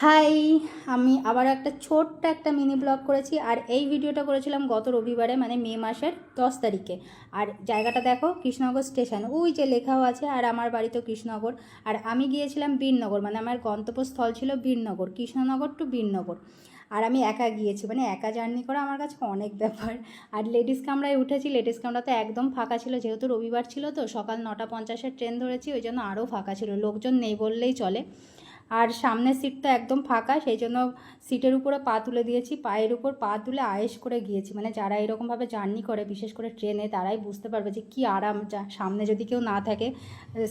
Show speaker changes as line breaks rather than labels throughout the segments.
High, আমি আবার একটা ছোট্ট একটা মিনি ব্লগ করেছি। আর এই ভিডিওটা করেছিলাম গত রবিবারে, মানে মে মাসের 10 তারিখে। আর জায়গাটা দেখো, কৃষ্ণনগর স্টেশন, ওই যে লেখাও আছে। আর আমার বাড়ি তো কৃষ্ণনগর। আর আমি গিয়েছিলাম বীরনগর, মানে আমার গন্তব্যস্থল ছিল বীরনগর, কৃষ্ণনগর টু বীরনগর। আর আমি একা গিয়েছি, মানে একা জার্নি করা আমার কাছে অনেক ব্যাপার। আর লেডিস কামরায় উঠেছি, লেডিস কামরা তো একদম ফাঁকা ছিল, যেহেতু রবিবার ছিল। তো সকাল 9:50-এর ট্রেন ধরেছি, ওই জন্য আরও ফাঁকা ছিল, লোকজন নেই বললেই চলে। আর সামনের সিট তো একদম ফাঁকা, সেই জন্য সিটের উপরে পা তুলে দিয়েছি, পায়ের উপর পা তুলে আয়েশ করে গিয়েছি। মানে যারা এরকমভাবে জার্নি করে, বিশেষ করে ট্রেনে, তারাই বুঝতে পারবে যে কী আরাম। সামনে যদি কেউ না থাকে,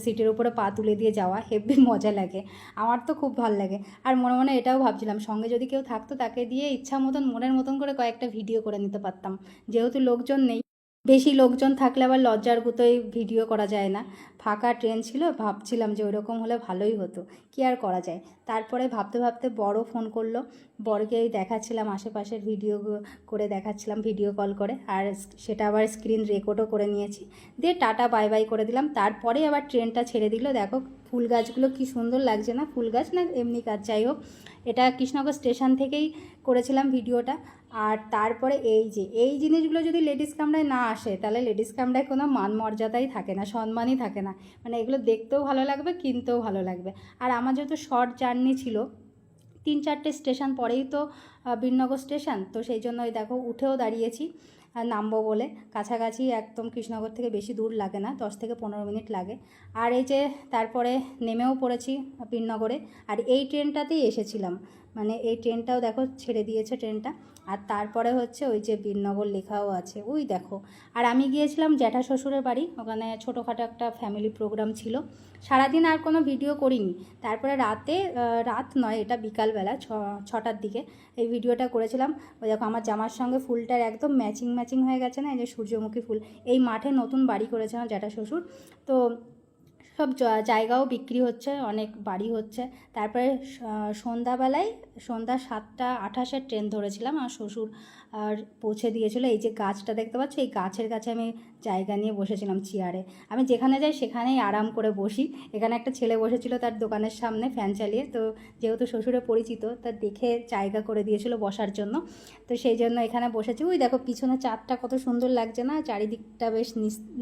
সিটের উপরে পা তুলে দিয়ে যাওয়া হেব্বি মজা লাগে। আমার তো খুব ভালো লাগে। আর মনে মনে এটাও ভাবছিলাম, সঙ্গে যদি কেউ থাকতো, তাকে দিয়ে ইচ্ছা মতন মনের মতন করে কয়েকটা ভিডিও করে নিতে পারতাম, যেহেতু লোকজন নেই। বেশি লোকজন থাকলে আবার লজ্জার গুতোয় ভিডিও করা যায় না। ফাঁকা ট্রেন ছিল, ভাবছিলাম যে ওইরকম হলে ভালোই হতো, কী আর করা যায়। তারপরে ভাবতে ভাবতে বড় ফোন করলো, বড়কে দেখাচ্ছিলাম আশেপাশের ভিডিও করে দেখাচ্ছিলাম, ভিডিও কল করে। আর সেটা আবার স্ক্রিন রেকর্ডও করে নিয়েছি, দিয়ে টাটা বাই বাই করে দিলাম। তারপরে আবার ট্রেনটা ছেড়ে দিল। দেখো ফুল গাছগুলো কি সুন্দর লাগছে না, ফুল গাছ না এমনি গাছ, যাই হোক। এটা কৃষ্ণনগর স্টেশন থেকেই করেছিলাম ভিডিওটা। আর তারপরে এই জিনিসগুলো যদি লেডিস কামরায় না আসে, তাহলে লেডিস কামরায় কোনো মান মর্যাদাই থাকে না, সম্মানই থাকে না। মানে এগুলো দেখতেও ভালো লাগবে, কিনতেও ভালো লাগবে। আর আমার যেহেতু শর্ট জার্নি ছিল, 3-4টে স্টেশন পরেই তো বীরনগর স্টেশন, তো সেই জন্য ওই দেখো উঠেও দাঁড়িয়েছি নামবো বলে। কাছাকাছি একদম, কৃষ্ণনগর থেকে বেশি দূর লাগে না, 10 থেকে 15 মিনিট লাগে। আর এই যে তারপরে নেমেও পড়েছি বীরনগরে। আর এই ট্রেনটাতেই এসেছিলাম, মানে এই ট্রেনটাও দেখো ছেড়ে দিয়েছে ট্রেনটা। আর তারপরে হচ্ছে ওই যে বীরনগর লেখাও আছে, ওই দেখো। আর আমি গিয়েছিলাম জ্যাঠা শ্বশুরের বাড়ি, ওখানে ছোটোখাটো একটা ফ্যামিলি প্রোগ্রাম ছিল। সারাদিন আর কোনো ভিডিও করিনি। তারপরে রাতে, রাত নয়, এটা বিকালবেলা 6টার দিকে এই ভিডিওটা করেছিলাম। ওই দেখো আমার জামার সঙ্গে ফুলটার একদম ম্যাচিং ম্যাচিং হয়ে গেছে না, এই যে সূর্যমুখী ফুল। এই মাঠে নতুন বাড়ি করেছে আমার জ্যাঠা শ্বশুর, তো সব জায়গাও বিক্রি হচ্ছে, অনেক বাড়ি হচ্ছে। তারপরে সন্ধ্যাবেলায়, সন্ধ্যা 7:28-এর ট্রেন ধরেছিলাম। আমার শ্বশুর আর পৌঁছে দিয়েছিল। এই যে গাছটা দেখতে পাচ্ছ, এই গাছের কাছে আমি জায়গা নিয়ে বসেছিলাম চেয়ারে। আমি যেখানে যাই সেখানেই আরাম করে বসি। এখানে একটা ছেলে বসেছিল তার দোকানের সামনে ফ্যান চালিয়ে, তো যেহেতু শ্বশুরে পরিচিত, তার দেখে জায়গা করে দিয়েছিল বসার জন্য, তো সেই জন্য এখানে বসেছি। ওই দেখো পিছনে চাঁদটা কত সুন্দর লাগছে না, চারিদিকটা বেশ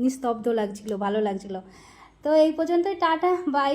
নিস্তব্ধ লাগছিল, ভালো লাগছিল। তো এই পর্যন্তই, টাটা বাই।